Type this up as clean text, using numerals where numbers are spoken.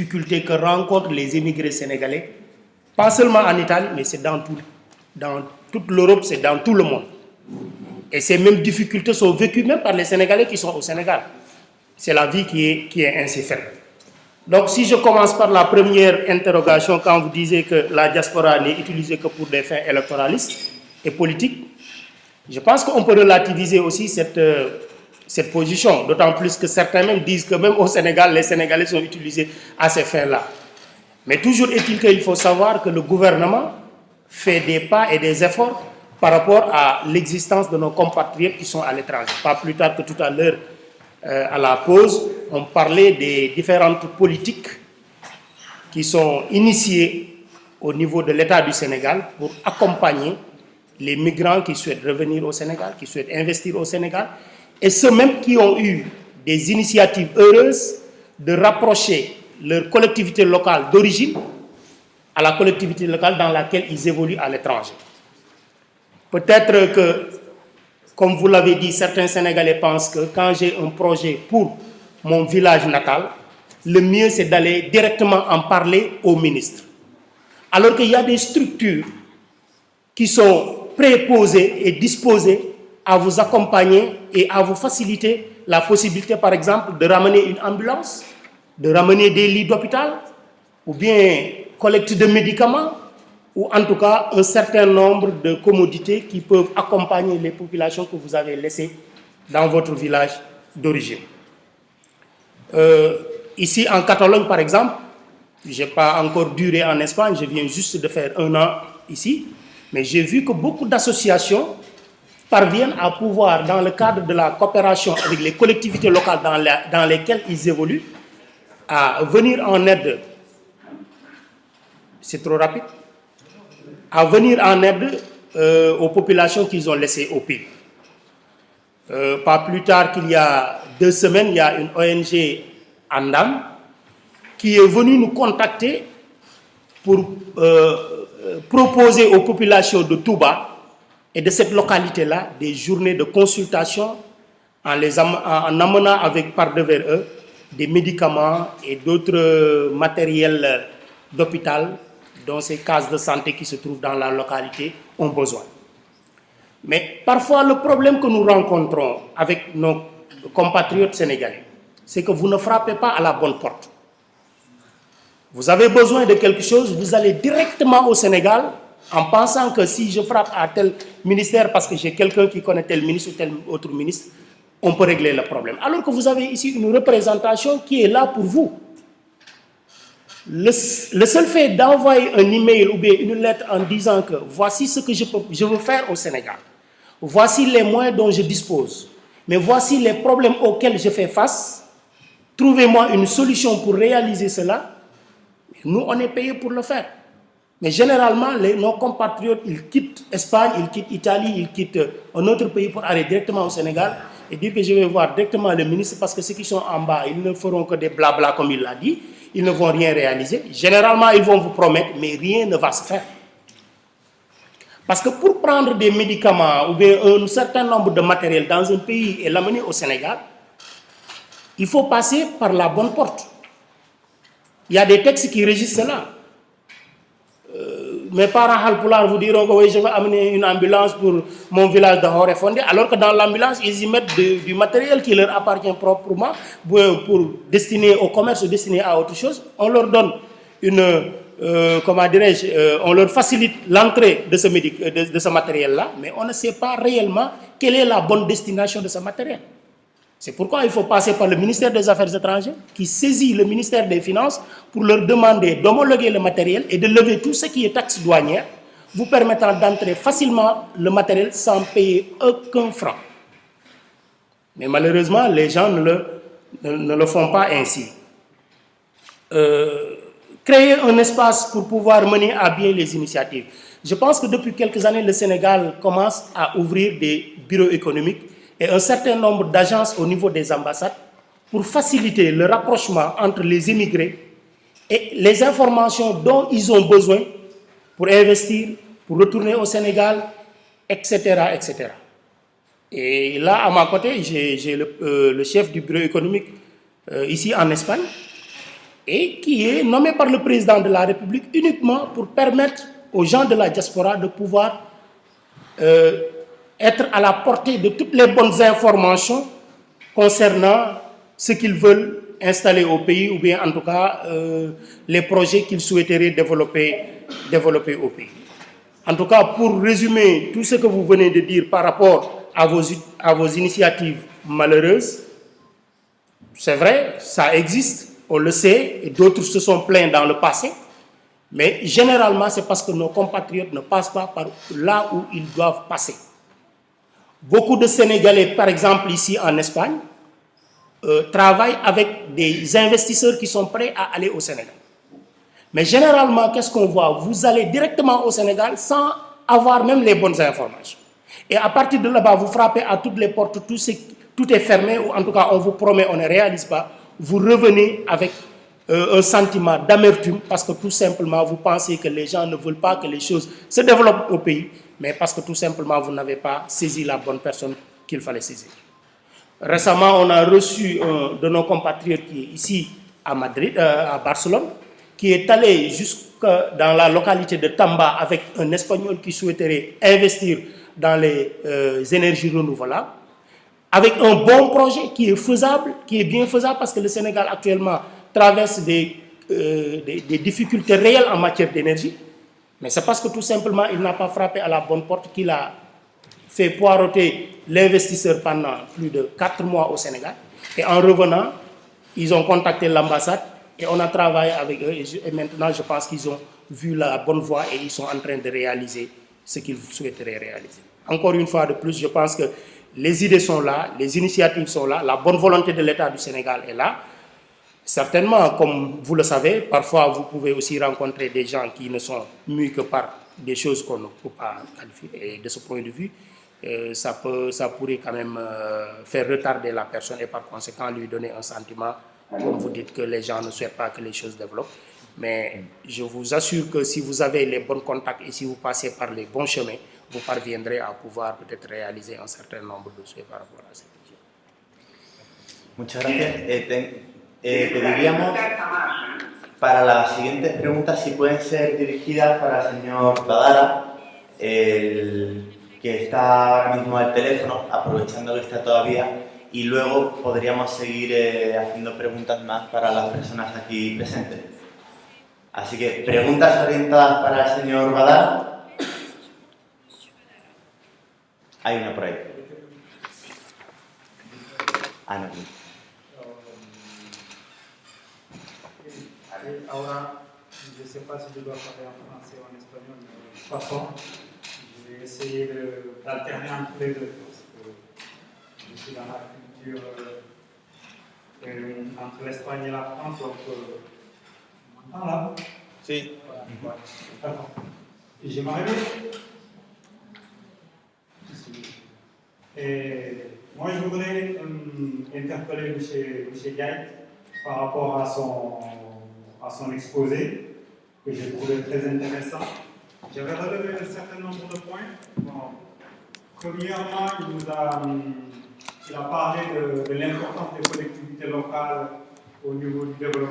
difficultés que rencontrent les émigrés sénégalais, pas seulement en Italie, mais c'est dans toute l'Europe, c'est dans tout le monde. Et ces mêmes difficultés sont vécues même par les Sénégalais qui sont au Sénégal. C'est la vie qui est ainsi faite. Donc si je commence par la première interrogation, quand vous disiez que la diaspora n'est utilisée que pour des fins électoralistes et politiques, je pense qu'on peut relativiser aussi cette position, d'autant plus que certains même disent que même au Sénégal, les Sénégalais sont utilisés à ces fins-là. Mais toujours est-il qu'il faut savoir que le gouvernement fait des pas et des efforts par rapport à l'existence de nos compatriotes qui sont à l'étranger. Pas plus tard que tout à l'heure, à la pause, on parlait des différentes politiques qui sont initiées au niveau de l'État du Sénégal pour accompagner les migrants qui souhaitent revenir au Sénégal, qui souhaitent investir au Sénégal, et ceux même qui ont eu des initiatives heureuses de rapprocher leur collectivité locale d'origine à la collectivité locale dans laquelle ils évoluent à l'étranger. Peut-être que, comme vous l'avez dit, certains Sénégalais pensent que quand j'ai un projet pour mon village natal, le mieux c'est d'aller directement en parler au ministre. Alors qu'il y a des structures qui sont préposées et disposées à vous accompagner et à vous faciliter la possibilité, par exemple, de ramener une ambulance, de ramener des lits d'hôpital, ou bien collecte de médicaments, ou en tout cas un certain nombre de commodités qui peuvent accompagner les populations que vous avez laissées dans votre village d'origine. Ici en Catalogne par exemple, je n'ai pas encore duré en Espagne, je viens juste de faire 1 an ici, mais j'ai vu que beaucoup d'associations parviennent à pouvoir, dans le cadre de la coopération avec les collectivités locales dans lesquelles ils évoluent, à venir en aide. C'est trop rapide? À venir en aide aux populations qu'ils ont laissées au pays. Pas plus tard qu'il y a 2 semaines, il y a une ONG Andam qui est venue nous contacter pour proposer aux populations de Touba et de cette localité-là des journées de consultation en amenant par devers eux des médicaments et d'autres matériels d'hôpital dont ces cases de santé qui se trouvent dans la localité ont besoin. Mais parfois, le problème que nous rencontrons avec nos compatriotes sénégalais, c'est que vous ne frappez pas à la bonne porte. Vous avez besoin de quelque chose, vous allez directement au Sénégal en pensant que si je frappe à tel ministère parce que j'ai quelqu'un qui connaît tel ministre ou tel autre ministre, on peut régler le problème. Alors que vous avez ici une représentation qui est là pour vous. Le seul fait d'envoyer un email ou bien une lettre en disant que voici ce que je veux faire au Sénégal, voici les moyens dont je dispose, mais voici les problèmes auxquels je fais face, trouvez-moi une solution pour réaliser cela, nous on est payés pour le faire. Mais généralement, nos compatriotes, ils quittent Espagne, ils quittent Italie, ils quittent un autre pays pour aller directement au Sénégal et dire que je vais voir directement le ministre parce que ceux qui sont en bas, ils ne feront que des blabla comme il l'a dit. Ils ne vont rien réaliser. Généralement, ils vont vous promettre, mais rien ne va se faire. Parce que pour prendre des médicaments ou bien un certain nombre de matériel dans un pays et l'amener au Sénégal, il faut passer par la bonne porte. Il y a des textes qui régissent cela. Mes parents halpulaar vous diront que oui, je vais amener une ambulance pour mon village de Horefondé, alors que dans l'ambulance, ils y mettent du matériel qui leur appartient proprement pour destiner au commerce ou destiné à autre chose. On leur donne on leur facilite l'entrée de ce matériel-là, mais on ne sait pas réellement quelle est la bonne destination de ce matériel. C'est pourquoi il faut passer par le ministère des Affaires étrangères qui saisit le ministère des Finances pour leur demander d'homologuer le matériel et de lever tout ce qui est taxe douanière, vous permettant d'entrer facilement le matériel sans payer aucun franc. Mais malheureusement, les gens ne le font pas ainsi. Créer un espace pour pouvoir mener à bien les initiatives. Je pense que depuis quelques années, le Sénégal commence à ouvrir des bureaux économiques et un certain nombre d'agences au niveau des ambassades pour faciliter le rapprochement entre les immigrés et les informations dont ils ont besoin pour investir, pour retourner au Sénégal, etc. etc. Et là, à ma côté, j'ai le chef du bureau économique ici en Espagne. et qui est nommé par le président de la République uniquement pour permettre aux gens de la diaspora de pouvoir être à la portée de toutes les bonnes informations concernant ce qu'ils veulent installer au pays ou bien en tout cas les projets qu'ils souhaiteraient développer au pays. En tout cas, pour résumer tout ce que vous venez de dire par rapport à vos initiatives malheureuses, c'est vrai, ça existe, on le sait, et d'autres se sont plaints dans le passé, mais généralement c'est parce que nos compatriotes ne passent pas par là où ils doivent passer. Beaucoup de Sénégalais, par exemple ici en Espagne, travaillent avec des investisseurs qui sont prêts à aller au Sénégal. Mais généralement, qu'est-ce qu'on voit? Vous allez directement au Sénégal sans avoir même les bonnes informations. Et à partir de là-bas, vous frappez à toutes les portes, tout est fermé, ou en tout cas on vous promet, on ne réalise pas. Vous revenez avec un sentiment d'amertume parce que tout simplement vous pensez que les gens ne veulent pas que les choses se développent au pays, mais parce que tout simplement vous n'avez pas saisi la bonne personne qu'il fallait saisir. Récemment, on a reçu un de nos compatriotes qui est ici à Madrid, à Barcelone, qui est allé jusque dans la localité de Tamba avec un Espagnol qui souhaiterait investir dans les énergies renouvelables, avec un bon projet qui est faisable, qui est bien faisable parce que le Sénégal actuellement traverse des difficultés réelles en matière d'énergie, mais c'est parce que tout simplement il n'a pas frappé à la bonne porte qu'il a fait poireauter l'investisseur pendant plus de 4 mois au Sénégal. Et en revenant, ils ont contacté l'ambassade et on a travaillé avec eux. Et maintenant, je pense qu'ils ont vu la bonne voie et ils sont en train de réaliser ce qu'ils souhaiteraient réaliser. Encore une fois de plus, je pense que les idées sont là, les initiatives sont là, la bonne volonté de l'État du Sénégal est là. Certainement, comme vous le savez, parfois vous pouvez aussi rencontrer des gens qui ne sont mus que par des choses qu'on ne peut pas qualifier. Et de ce point de vue, ça pourrait quand même faire retarder la personne et par conséquent lui donner un sentiment, comme vous dites, que les gens ne souhaitent pas que les choses développent. Mais je vous assure que si vous avez les bons contacts et si vous passez par les bons chemins, vous parviendrez à pouvoir peut-être réaliser un certain nombre de choses par rapport à cette vision. Muchas gracias. Pediríamos para las siguientes preguntas si pueden ser dirigidas para el señor Badara, que está ahora mismo al teléfono, aprovechando que está todavía, y luego podríamos seguir haciendo preguntas más para las personas aquí presentes. Así que, preguntas orientadas para el señor Badara. Hay una por ahí. No. Ahora, je ne sais pas si je dois parler en français ou en espagnol, mais de toute façon, je vais essayer d'alterner entre les deux, parce que je suis dans la culture entre l'Espagne et la France, donc on m'entend là? Sí. Voilà. D'accord. J'aimerais moi, je voudrais interpeller M. Diagne par rapport à son exposé, que j'ai trouvé très intéressant. J'avais relevé un certain nombre de points. Bon, premièrement, il a parlé de l'importance des collectivités locales au niveau du développement.